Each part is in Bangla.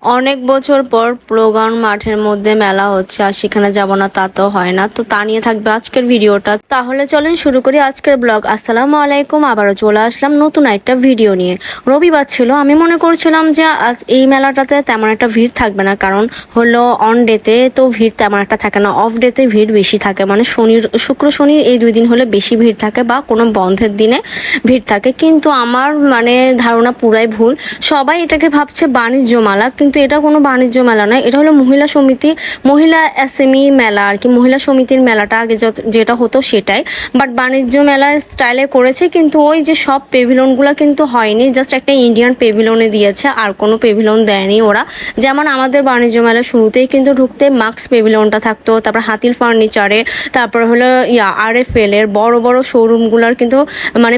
অনেক বছর পর প্লেগ্রাউন্ড মাঠের মধ্যে মেলা হচ্ছে আর সেখানে যাব না তা তো হয় না। তো তা নিয়ে থাকবে আজকের ভিডিওটা। তাহলে চলেন শুরু করি আজকের ব্লগ। আসসালামু আলাইকুম, আবারও চলে আসলাম নতুন একটা ভিডিও নিয়ে। রবিবার ছিল, আমি মনে করছিলাম যে আজ এই মেলাটাতে তেমন একটা ভিড় থাকবে না, কারণ হলো অন ডেতে তো ভিড় তেমন একটা থাকে না, অফ ডেতে ভিড় বেশি থাকে। মানে শুক্র শনি এই 2 দিন হলে বেশি ভিড় থাকে বা কোনো বন্ধের দিনে ভিড় থাকে। কিন্তু আমার ধারণা পুরাই ভুল। সবাই এটাকে ভাবছে বাণিজ্য মেলা, কিন্তু এটা কোনো বাণিজ্য মেলা নয়, এটা হলো মহিলা এসএমই মেলা আর কি। মহিলা সমিতির মেলাটা আগে যেটা হতো সেটাই, বাট বাণিজ্য মেলা স্টাইলে করেছে। কিন্তু ওই যে সব পেভিলনগুলো কিন্তু হয়নি, জাস্ট একটা ইন্ডিয়ান পেভিলনে দিয়েছে, আর কোনো পেভিলন দেয়নি ওরা। যেমন আমাদের বাণিজ্য মেলা শুরুতেই কিন্তু ঢুকতে মার্কস পেভিলনটা থাকতো, তারপর হাতিল ফার্নিচারের, তারপর হলো RFL এর বড় বড় শোরুমগুলোর কিন্তু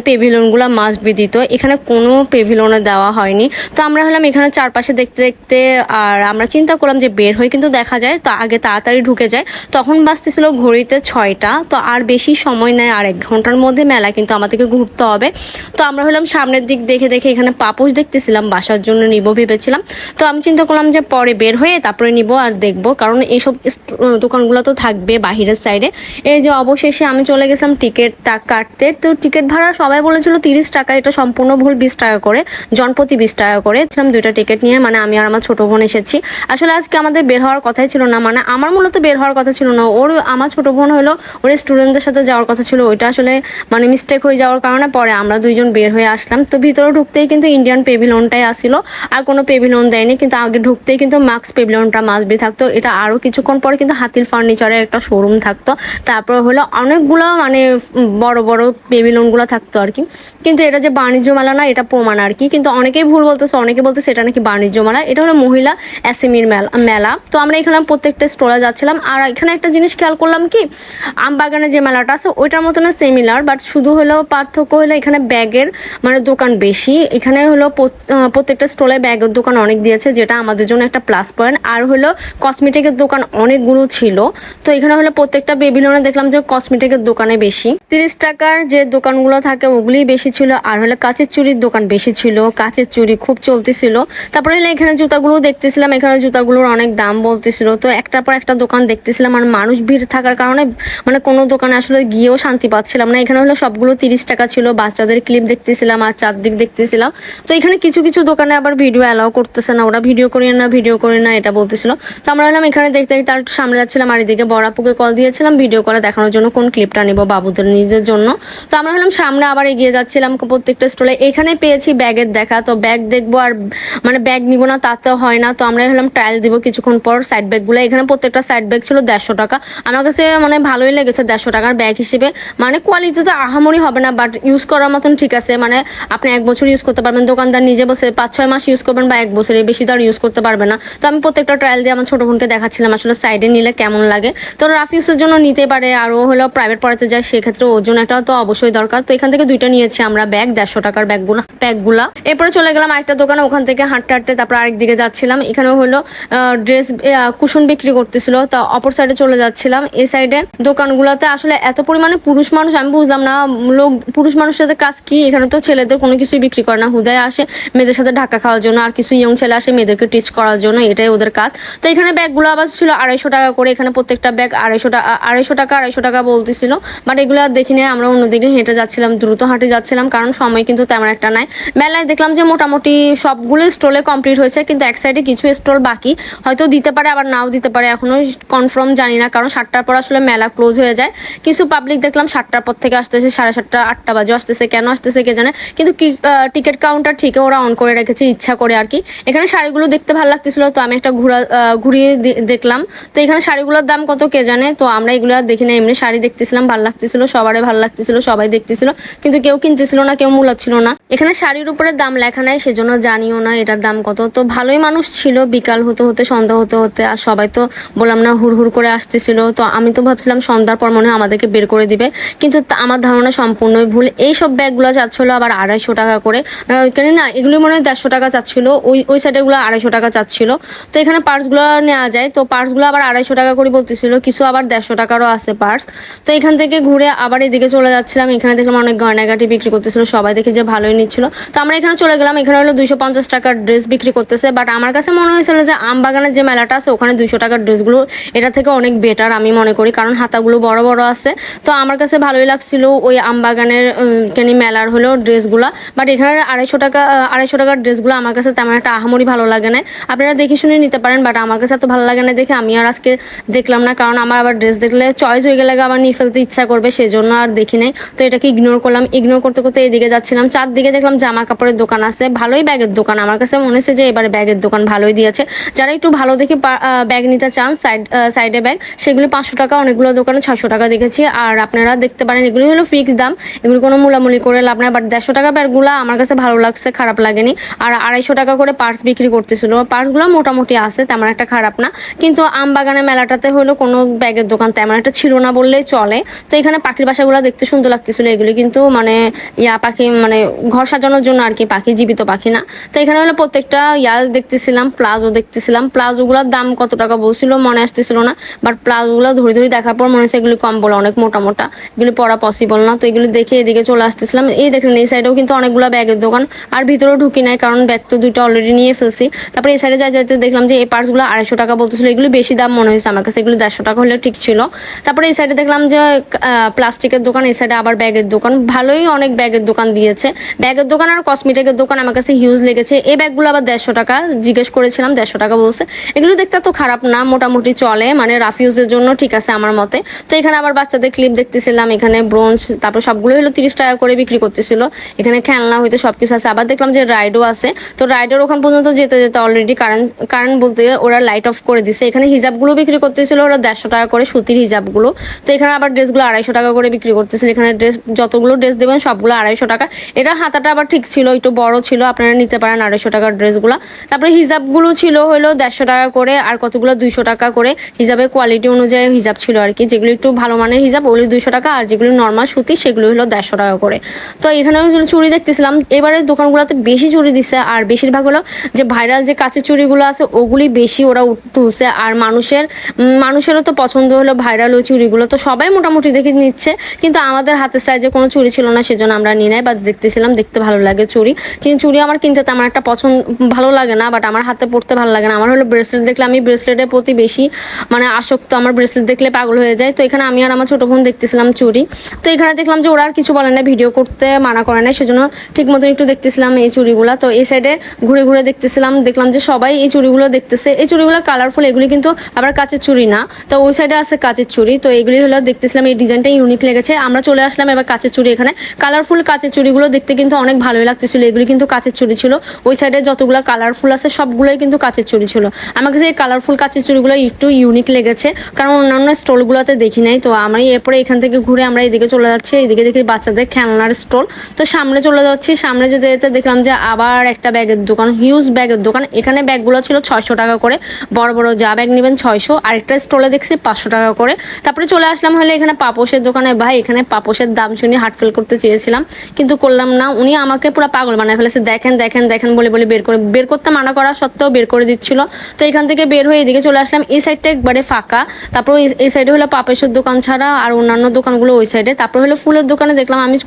পেভিলনগুলো মাস্ট বি দিত। এখানে কোনো পেভিলনে দেওয়া হয়নি। তো আমরা হলাম এখানে চারপাশে দেখতে দেখতে, আর আমরা চিন্তা করলাম যে বের হয়ে কিন্তু দেখা যায়, তো আগে তাড়াতাড়ি ঢুকে যায়। তখন বাজতেছিল ঘড়িতে 6টা, তো আর বেশি সময় নেয়, আর 1 ঘন্টার মধ্যে মেলা কিন্তু আমাদেরকে ঘুরতে হবে। তো আমরা হলাম সামনের দিক দেখে দেখে এখানে পাপোশ দেখতেছিলাম, বাসার জন্য নিব ভেবেছিলাম। তো আমি চিন্তা করলাম যে পরে বের হয়ে তারপরে নিব আর দেখবো, কারণ এইসব দোকানগুলো তো থাকবে বাহিরের সাইডে। এই যে অবশেষে আমি চলে গেছিলাম টিকিট কাটতে। তো টিকিট ভাড়া সবাই বলেছিল 30 টাকা, এটা সম্পূর্ণ ভুল, 20 টাকা করে, জনপ্রতি 20 টাকা করে। 2টা টিকিট নিয়ে আমি আর আমার ছোট বোন এসেছি। আসলে আজকে আমাদের বের হওয়ার কথাই ছিল না, আমার মূলত বের হওয়ার কথা ছিল না, আমার ছোট বোন হলো ওর স্টুডেন্টদের সাথে যাওয়ার কথা ছিল। ওইটা আসলে মিস্টেক হয়ে যাওয়ার কারণে পরে আমরা 2জন বের হয়ে আসলাম। তো ভিতরে ঢুকতেই কিন্তু ইন্ডিয়ান পেভিলনটাই আসছিল, আর কোনো পেভিলন দেয়নি। কিন্তু আগে ঢুকতেই কিন্তু মার্কস পেভিলনটা মাসবি থাকতো। এটা আরও কিছুক্ষণ পরে কিন্তু হাতিল ফার্নিচারের একটা শোরুম থাকতো, তারপর হলো অনেকগুলো বড় বড় পেভিলনগুলো থাকতো আর কি। কিন্তু এটা যে বাণিজ্য মেলা না, এটা প্রমাণ আর কি। কিন্তু অনেকেই ভুল বলতেছে, অনেকে বলতেছে এটা নাকি বাণিজ্য মেলা, এটা হলো মহিলা এসএমইর মেলা। তো আমরা এখানে প্রত্যেকটা স্টলে যাচ্ছিলাম, আর এখানে একটা জিনিস খেয়াল করলাম কি, আমবাগানে যে মেলাটা আছে ওইটার মতো না, সিমিলার, বাট শুধু হলো পার্থক্য হলো এখানে ব্যাগের দোকান বেশি। এখানে হলো প্রত্যেকটা স্টলে ব্যাগের দোকান অনেক দিয়েছে, যেটা আমাদের জন্য একটা প্লাস পয়েন্ট। আর হলো কসমেটিকের দোকান অনেকগুলো ছিল। তো এখানে হলো প্রত্যেকটা পেভিলনে দেখলাম যে কসমেটিকের দোকানে বেশি, 30 টাকার যে দোকানগুলো থাকে ওগুলি বেশি ছিল। আর হলো কাচের চুড়ির দোকান বেশি ছিল, কাচের চুড়ি খুব চলতেছিল। তারপরে হলো এখানে জুতাগুলো দেখতেছিলাম, এখানে জুতাগুলোর অনেক দাম বলতেছিল। তো একটার পর একটা দোকান দেখতেছিলাম, আর মানুষ ভিড় থাকার কারণে কোনো দোকানে আসলে গিয়েও শান্তি পাচ্ছিলাম না। এখানে হলো সবগুলো 30 টাকা ছিল। বাচ্চাদের ক্লিপ দেখতেছিলাম আর চারদিক দেখতেছিলাম। তো এখানে কিছু কিছু দোকানে আবার ভিডিও অ্যালাউ করতেছে না, ওরা ভিডিও করি না এটা বলতেছিল। তো আমরা হলাম এখানে দেখতে দেখতে আর একটু সামনে যাচ্ছিলাম, আর এদিকে বড় আপুকে কল দিয়েছিলাম ভিডিও কলে দেখানোর জন্য কোন ক্লিপটা নেবো বাবুদের নিজের জন্য। তো আমরা হলাম সামনে আবার এগিয়ে যাচ্ছিলাম প্রত্যেকটা স্টলে। এখানে পেয়েছি ব্যাগের দেখা, তো ব্যাগ দেখবো আর ব্যাগ নিবো না তা তো হয় না। তো আমরা হলাম ট্রায়াল দিব কিছুক্ষণ পর সাইড ব্যাগগুলো। এখানে প্রত্যেকটা সাইড ব্যাগ ছিল 150 টাকা। আমার কাছে ভালোই লেগেছে 150 টাকার ব্যাগ হিসেবে। কোয়ালিটি তো আহামরি হবে না, বাট ইউজ করার মতন ঠিক আছে। আপনি 1 বছর ইউজ করতে পারবেন, দোকানদার নিজে বসে 5-6 মাস ইউজ করবেন, বা 1 বছরের বেশি তো আর ইউজ করতে পারবে না। তো আমি প্রত্যেকটা ট্রায়াল দিয়ে আমার ছোট বোনকে দেখাচ্ছিলাম আসলে সাইডে নিলে কেমন লাগে। তো রাফ ইউজের জন্য নিতে পারে, আরও হলো প্রাইভেট পড়াতে যায় সেক্ষেত্রে ওর জন্য একটা তো অবশ্যই দরকার। তো এখান থেকে 2টা নিয়েছি আমরা ব্যাগ, 150 টাকার ব্যাগগুলা। এরপরে চলে গেলাম আরেকটা দোকানে, ওখান থেকে হাঁটতে হাঁটতে তারপর আরেক দিকে যাচ্ছিলাম। এখানে হলো ড্রেস কুশন বিক্রি করতেছিল। তো অপর সাইডে চলে যাচ্ছিলাম। এই সাইডে দোকানগুলোতে আসলে এত পরিমাণে পুরুষ মানুষ, আমি বুঝলাম না পুরুষ মানুষের সাথে কাজ কি। এখানে তো ছেলেদের কোনো কিছুই বিক্রি করে না, হুদায় আসে মেয়েদের সাথে ঢাকা খাওয়ার জন্য, আর কিছু ইয়ং ছেলে আসে মেয়েদেরকে টিচ করার জন্য, এটাই ওদের কাজ। তো এখানে ব্যাগগুলো আবার ছিল 250 টাকা করে। এখানে প্রত্যেকটা ব্যাগ 250 টাকা বলতেছিল। বাট এগুলো আর দেখিনি, আমরা অন্যদিকে হেঁটে যাচ্ছিলাম, দ্রুত হাঁটে যাচ্ছিলাম, কারণ সময় কিন্তু তেমন একটা নাই। মেলায় দেখলাম যে মোটামুটি সবগুলো স্টলে কমপ্লিট হয়েছে, কিন্তু এক সাইডে কিছু স্টল বাকি, হয়তো দিতে পারে আবার নাও দিতে পারে, এখনো কনফার্ম জানি না, কারণ 7টার পর আসলে মেলা ক্লোজ হয়ে যায়। কিছু পাবলিক দেখলাম 7টার পর থেকে আসতেছে, 7:30 8টা বাজে আসতেছে, কেন আসতেছে কে জানে। কিন্তু টিকিট কাউন্টার ঠিক ওরা অন করে রেখেছে ইচ্ছা করে আর কি। এখানে শাড়িগুলো দেখতে ভালো লাগতেছিল, তো আমি একটা ঘুরিয়ে দেখলাম। তো এখানে শাড়িগুলোর দাম কত কে জানে। তো আমরা এগুলো দেখি না, এমনি শাড়ি দেখতেছিলাম, ভালো লাগতেছিল, সবারই ভালো লাগতেছিল, সবাই দেখতেছিল, কিন্তু কেউ কিনতেছিল না, কেউ মূলাচ্ছিল না। এখানে শাড়ির উপরে দাম লেখা নাই, সেজন্য জানিও না এটার দাম কত। তো ভালোই মানুষ ছিল, বিকাল হতে হতে সন্ধ্যা হতে হতে, আর সবাই তো বললাম না হুড় করে আসতেছিল। তো আমি তো ভাবছিলাম সন্ধ্যার পর মনে হয় আমাদেরকে বের করে দিবে, কিন্তু আমার ধারণা সম্পূর্ণই ভুল। এইসব ব্যাগগুলো চাচ্ছিল আবার 250 টাকা করে, কেন না এগুলো মনে হয় 150 টাকা চাচ্ছিল, ওই সাইডেগুলো 250 টাকা চাচ্ছিল। তো এখানে পার্সগুলো নেওয়া যায়, তো পার্সগুলো আবার 250 টাকা করে বলতেছিল, কিছু আবার 150 টাকারও আছে পার্স। তো এখান থেকে ঘুরে আবার এদিকে চলে যাচ্ছিলাম। এখানে দেখলাম অনেক গয়নাগাটি বিক্রি করতেছিল, সবাই দেখে যে ভালোই নিচ্ছিল। তো আমরা এখানে চলে গেলাম। এখানে হলো 250 টাকার ড্রেস বিক্রি করতেছে, বাট আমার কাছে মনে হয়েছিল যে আমবাগানের যে মেলাটা আছে ওখানে 200 টাকার ড্রেসগুলো এটা থেকে অনেক বেটার আমি মনে করি, কারণ হাতাগুলো বড় বড় আছে। তো আমার কাছে ভালোই লাগছিল ওই আমবাগানের কেনি মেলার হলো ড্রেসগুলো। বাট এখানে 250 টাকার ড্রেসগুলো আমার কাছে তেমন একটা আহামরি ভালো লাগে না। আপনারা দেখে শুনে নিতে পারেন, বাট আমার কাছে এত ভালো লাগে না দেখে আমি আর আজকে দেখলাম না, কারণ আমার আবার ড্রেস দেখলে চয়েস হয়ে গেলে আবার নিয়ে ফেলতে ইচ্ছা করবে, সেজন্য আর দেখি নাই। তো এটাকে ইগনোর করলাম। ইগনোর করতে করতে এদিকে যাচ্ছিলাম, চারদিকে দেখলাম জামা কাপড়ের দোকান আছে, ভালোই ব্যাগের দোকান। আমার কাছে মনে হচ্ছে যে এবারে ব্যাগের দোকান ভালোই দিয়েছে। যারা একটু ভালো দেখে ব্যাগ নিতে চান, সাইডে ব্যাগ, সেগুলি 500 টাকা, অনেকগুলো দোকানে 600 টাকা দেখেছি। আর আপনারা দেখতে পারেন এগুলি হলো ফিক্স দাম, এগুলি কোনো মূলামূলি করে লাভ নাই। বাট 150 টাকা ব্যাগগুলো আমার কাছে ভালো লাগছে, খারাপ লাগেনি। আর 250 টাকা করে পার্স বিক্রি করতেছিল, পার্সগুলো মোটামুটি আছে, তেমন একটা খারাপ না। কিন্তু আমবাগানের মেলাটাতে হলো কোনো ব্যাগের দোকান তেমন একটা ছিল না বললেই চলে। তো এখানে পাখির বাসাগুলো দেখতে সুন্দর লাগতেছিল, এগুলি কিন্তু মানে পাখি, মানে ঘর সাজানোর জন্য আর কি, পাখি জীবিত পাখি না। তো এখানে হলো প্রত্যেকটা দেখতেছিলাম, প্লাজো দেখতেছিলাম। প্লাজোগুলোর দাম কত টাকা বলছিল মনে আসতেছিল না, বাট প্লাজোগুলো ধরে ধরে দেখার পর মনে হচ্ছে এগুলি কম বলে, অনেক মোটা মোটা, এগুলি পরা পসিবল না। তো এগুলি দেখে এদিকে চলে আসতেছিলাম। এই দেখলেন এই সাইডেও কিন্তু অনেকগুলো ব্যাগের দোকান, আর ভিতরেও ঢুকি নাই কারণ ব্যাগ তো 2টা অলরেডি নিয়ে ফেলছি। তারপরে এই সাইডে যাইতে দেখলাম যে এই পার্সগুলো 250 টাকা বলতেছিল, এগুলি বেশি দাম মনে হয়েছে আমার কাছে, এগুলি 150 টাকা হলে ঠিক ছিল। তারপরে এই সাইডে দেখলাম যে প্লাস্টিকের দোকান, এই সাইডে আবার ব্যাগের দোকান, ভালোই অনেক ব্যাগের দোকান দিয়েছে। ব্যাগের দোকান আর কসমেটিকের দোকান আমার কাছে হিউজ লেগেছে। এই ব্যাগগুলো আবার 150 টাকা, জিজ্ঞেস করেছিলাম 150 টাকা বলছে। এগুলো দেখতে তো খারাপ না, মোটামুটি চলে, মানে রাফ ইউজের জন্য ঠিক আছে আমার মতে। তো এখানে আবার বাচ্চাদের ক্লিপ দেখতেছিলাম, এখানে ব্রোঞ্জ, তারপর সবগুলো হলো 30 টাকা করে বিক্রি করতেছিল। এখানে খেলনা হইতে সবকিছু আছে। আবার দেখলাম যে রাইডও আছে। তো রাইডের ওখান পর্যন্ত যেতে যেতে অলরেডি কারেন্ট বলতে ওরা লাইট অফ করে দিছে। এখানে হিজাবগুলো বিক্রি করতেছিল ওরা 150 টাকা করে, সুতির হিজাবগুলো। তো এখানে আবার ড্রেসগুলো 250 টাকা করে বিক্রি করতেছিল। এখানে যতগুলো ড্রেস দেবেন সবগুলো 250 টাকা। এটা হাতাটা আবার ঠিক ছিল, একটু বড় ছিল, আপনারা নিতে পারেন 250 টাকার ড্রেসগুলো। তারপরে হিজাবগুলো ছিল হলো 150 টাকা করে, আর কতগুলো 200 টাকা করে। হিজাবের কোয়ালিটি অনুযায়ী হিজাব ছিল আর কি, যেগুলো একটু ভালো মানের হিজাব ওগুলি 200 টাকা, আর যেগুলো নর্মাল সুতি সেগুলো হলো 150 টাকা করে। তো এখানে চুড়ি দেখতেছিলাম, এবারে দোকানগুলোতে বেশি চুড়ি দিছে, আর বেশিরভাগ হলো যে ভাইরাল যে কাঁচের চুড়িগুলো আছে ওগুলি বেশি ওরা তুলছে। আর মানুষেরও তো পছন্দ হলো ভাইরাল ওই চুড়িগুলো, তো সবাই মোটামুটি দেখে নিচ্ছে। কিন্তু আমাদের হাতের সাইজে কোনো চুড়ি ছিল না, সেজন্য আমরা নিই নাই, বা দেখতেছিলাম, দেখতে ভালো লাগে চুড়ি, কিন্তু চুড়ি আমার কিনতে তেমন একটা ভালো লাগে না, বাট আমার হাতে পড়তে ভালো লাগে না। আমার হলো ব্রেসলেট দেখলে, আমি ব্রেসলেটের প্রতি বেশি মানে আসক্ত, আমার ব্রেসলেট দেখলে পাগল হয়ে যায়। তো এখানে আমি আর আমার ছোট বোন দেখতেছিলাম চুড়ি। তো এখানে দেখলাম যে ওরা আর কিছু বলে না, ভিডিও করতে মানা করে না, সেজন্য ঠিক মতন একটু দেখতেছিলাম এই চুড়িগুলো। তো এই সাইডে ঘুরে ঘুরে দেখতেছিলাম, দেখলাম যে সবাই এই চুড়িগুলো দেখতেছে। এই চুড়িগুলো কালারফুল, এগুলি কিন্তু আবার কাচের চুড়ি না। তো ওই সাইডে আছে কাচের চুড়ি, তো এগুলি হলো দেখতেছিলাম, এই ডিজাইনটা ইউনিক লেগেছে। আমরা চলে আসলাম এবার কাচের চুড়ি। এখানে কালারফুল কাচের চুড়িগুলো দেখতে কিন্তু অনেক ভালোই লাগতেছিল, এগুলি কিন্তু কাচের চুড়ি ছিল। ওই সাইডে যতগুলো কালারফুল আছে সবগুলোই কিন্তু কাচের চুড়ি ছিল। আমার কাছে এই কালারফুল কাচের চুড়িগুলো একটু ইউনিক লেগেছে, কারণ অন্যান্য স্টলগুলোতে দেখি নাই। তো আমরা এরপরে এখান থেকে ঘুরে আমরা এদিকে চলে যাচ্ছি, এদিকে দেখি বাচ্চাদের খেলনার স্টল। তো সামনে চলে যাচ্ছি, সামনে যেতে যেতে দেখলাম যে আবার একটা ব্যাগের দোকান, হিউজ ব্যাগের দোকান। এখানে ব্যাগগুলো ছিল 600 টাকা করে, বড় বড় যা ব্যাগ নেবেন 600। আরেকটা স্টলে দেখছি 500 টাকা করে। তারপরে চলে আসলাম হলে এখানে পাপোশের দোকানে। ভাই এখানে পাপোশের দাম শুনে হার্ট ফেল করতে চেয়েছিলাম, কিন্তু করলাম না। উনি আমাকে পুরো পাগল বানায় ফেলেছে, দেখেন দেখেন দেখেন বলে বলে বের করতে মানা করা সত্ত্বেও বের করে দিচ্ছিল। তো এখান থেকে বের হয়ে এদিকে চলে আসলাম, এই সাইডটা একবারে ফাঁকা। তারপর এই সাইডে হলো পাপোশের দোকান ছাড়া আর অন্যান্য দোকানগুলো ওই সাইডে। তারপর হলো ফুলের দোকানে দেখলাম, আমি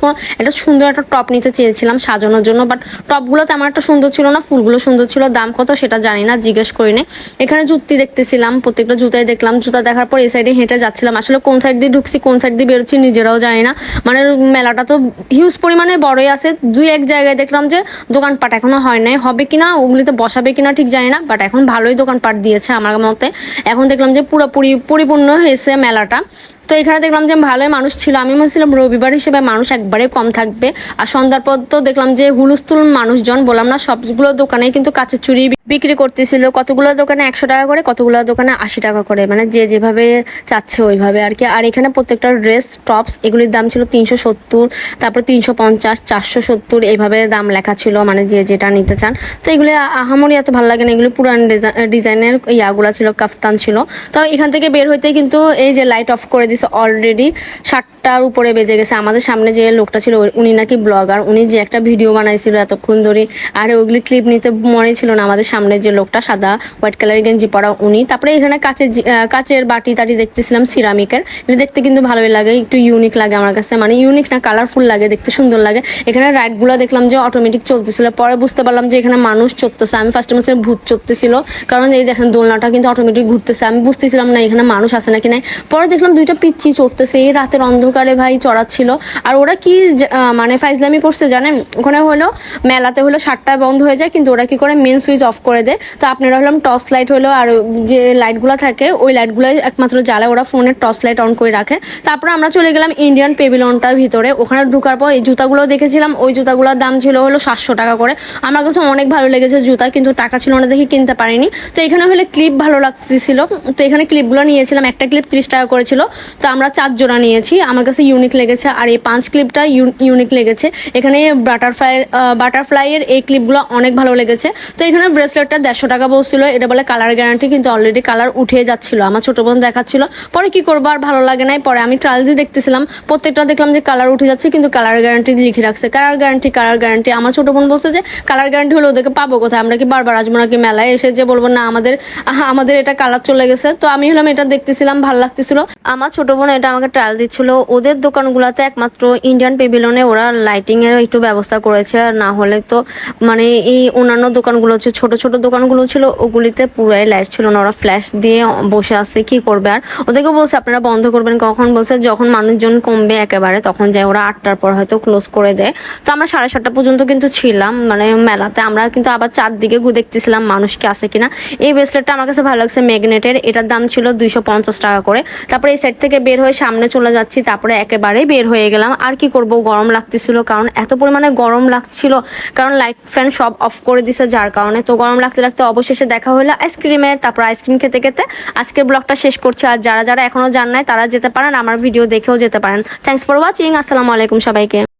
একটা সুন্দর একটা টপ নিতে চেয়েছিলাম সাজানোর জন্য, বাট টপগুলো তেমন একটা সুন্দর ছিল না, ফুলগুলো সুন্দর ছিল। দাম কত সেটা জানি না, জিজ্ঞেস করিনি। এখানে জুতি দেখতেছিলাম, প্রত্যেকটা জুতাই দেখলাম। জুতা দেখার পর এই সাইডে হেঁটে যাচ্ছিলাম, আসলে কোন সাইড দিয়ে ঢুকছি কোন সাইড দিয়ে বেরোচ্ছি নিজেরাও জানি না। মানে মেলাটা তো হিউজ পরিমাণে বড়ই আছে, 2-1 জায়গায় দেখলাম যে দোকানপাট এখনো হয় নাই, হবে কিনা ওগুলিতে বসাবে কিনা ঠিক জানি না, বাট এখন ভালোই দোকানপাট দিয়েছে আমার মতে। এখন দেখলাম যে পুরোপুরি পরিপূর্ণ হয়েছে মেলাটা। তো এখানে দেখলাম যে ভালোই মানুষ ছিল, আমি ভাবছিলাম রবিবার হিসেবে মানুষ একবারে কম থাকবে। আর সন্ধ্যার পর তো দেখলাম যে হুলস্থুল মানুষজন, বললাম না, সবগুলো দোকানে কিন্তু কাঁচের চুড়ি বিক্রি করতেছিল। কতগুলো দোকানে 100 টাকা করে, কতগুলো দোকানে 80 টাকা করে, মানে যে যেভাবে চাচ্ছে ওইভাবে আর কি। আর এখানে প্রত্যেকটা ড্রেস টপস এগুলির দাম ছিল 370, তারপর 350, 470 এইভাবে দাম লেখা ছিল, মানে যে যেটা নিতে চান। তো এগুলি আহামরি এত ভালো লাগে না, এগুলি পুরান ডিজাইনের ইয়াগুলা ছিল, কাফতান ছিল। তো এখান থেকে বের হইতে কিন্তু এই যে লাইট অফ করে দিছে অলরেডি, 7টার উপরে বেজে গেছে। আমাদের সামনে যে লোকটা ছিল উনি নাকি ব্লগার, উনি যে একটা ভিডিও বানাইছিল এতক্ষণ ধরে, আর ওইগুলি ক্লিপ নিতে মনে ছিল না, আমাদের সামনে যে লোকটা সাদা হোয়াইট কালারের গেঞ্জি পরা উনি। তারপরে এখানে কাচের বাটি টাটি দেখতেছিলাম সিরামিকের, এটা দেখতে কিন্তু ভালোই লাগে, একটু ইউনিক লাগে আমার কাছে, মানে ইউনিক না কালারফুল লাগে, দেখতে সুন্দর লাগে। এখানে রাইডগুলো দেখলাম যে অটোমেটিক চলতেছিল, পরে বুঝতে পারলাম যে এখানে মানুষ চড়তেছে। আমি ফার্স্টে মনে ভূত চড়তেছিল, কারণ এই দেখেন দোলনাটা কিন্তু অটোমেটিক ঘুরতেছে, আমি বুঝতেছিলাম না এখানে মানুষ আছে নাকি নাই। পরে দেখলাম দুইটা পিচ্চি চড়তেছে, এই রাতের অন্ধকারে ভাই চড়াচ্ছিল। আর ওরা কি মানে ফাইজলামি করছে জানেন, ওখানে হলো মেলাতে হলো 7টায় বন্ধ হয়ে যায়, কিন্তু ওরা কি করে মেন সুইচ অফ করে দেয়। তো আপনারা হলাম টর্চ লাইট হলো আর যে লাইটগুলো থাকে ওই লাইটগুলো একমাত্র জ্বালায়, ওরা ফোনের টর্চ লাইট অন করে রাখে। তারপরে আমরা চলে গেলাম ইন্ডিয়ান পেভিলনটার ভিতরে। ওখানে ঢুকার পর এই জুতাগুলো দেখেছিলাম, ওই জুতাগুলোর দাম ছিল হলো 700 টাকা করে। আমার কাছে অনেক ভালো লেগেছে জুতা, কিন্তু টাকা ছিল না দেখে কিনতে পারিনি। তো এখানে হলে ক্লিপ ভালো লাগতেছিল, তো এখানে ক্লিপগুলো নিয়েছিলাম, একটা ক্লিপ 30 টাকা করেছিল, তো আমরা 4 জোড়া নিয়েছি। আমার কাছে ইউনিক লেগেছে, আর এই 5 ক্লিপটা ইউনিক লেগেছে। এখানে বাটারফ্লাইয়ের এই ক্লিপগুলো অনেক ভালো লেগেছে। তো এখানে ব্রেসলেটটা 150 টাকা বলছিল, এটা বলে কালার গ্যারান্টি, কিন্তু অলরেডি কালার উঠে যাচ্ছিল, আমার ছোট বোন দেখাচ্ছিল। পরে কি করবো, আর ভালো লাগে নাই, পরে আমি ট্রায়াল দিয়ে দেখতেছিলাম, প্রত্যেকটা দেখলাম যে কালার উঠে যাচ্ছে, কিন্তু কালার গ্যারান্টি লিখে রাখছে, কালার গ্যারান্টি। আমার ছোট বোন বলছে যে কালার গ্যারান্টি হলে ওদেরকে পাবো কোথায়, আমরা কি বারবার আসবো নাকি মেলায় এসে যে বলবো না আমাদের এটা কালার চলে গেছে। তো আমি হলাম এটা দেখতেছিলাম, ভালো লাগতেছিল। আমার ছোট বোন এটা আমাকে ট্রায়াল দিচ্ছিল। ওদের দোকানগুলোতে একমাত্র ইন্ডিয়ান পেভিলনে ওরা লাইটিং এর একটু ব্যবস্থা করেছে, আর না হলে তো মানে এই অন্যান্য দোকানগুলো ছোট ছোট দোকানগুলো ছিল ওগুলিতে পুরাই লাইট ছিল না, ওরা ফ্ল্যাশ দিয়ে বসে আছে, কি করবে। আর ওদেরকে বলছে আপনারা বন্ধ করবেন কখন, বলছে যখন মানুষজন কমবে একেবারে তখন যায়, ওরা 8টার পর হয়তো ক্লোজ করে দেয়। তো আমরা 7:30 পর্যন্ত কিন্তু ছিলাম মানে মেলাতে। আমরা কিন্তু আবার চারদিকে দেখতেছিলাম মানুষ কি আছে কিনা। এই ব্রেসলেটটা আমার কাছে ভালো লাগছে ম্যাগনেটের, এটার দাম ছিল 250 টাকা করে। তারপরে এই সাইড থেকে বের হয়ে সামনে চলে যাচ্ছি, তারপরে একেবারেই বের হয়ে গেলাম। আর কি করব, গরম লাগতেছিল, কারণ এত পরিমাণে গরম লাগছিল, কারণ লাইট ফ্যান সব অফ করে দিছে যার কারণে। তো গরম লাগতে লাগতে অবশেষে দেখা হলো আইসক্রিমের। তারপর আইসক্রিম খেতে খেতে আজকের ব্লগটা শেষ করছি। আর যারা এখনো যান নাই তারা যেতে পারেন, আমার ভিডিও দেখেও যেতে পারেন। থ্যাংকস ফর ওয়াচিং, আসসালামু আলাইকুম সবাইকে।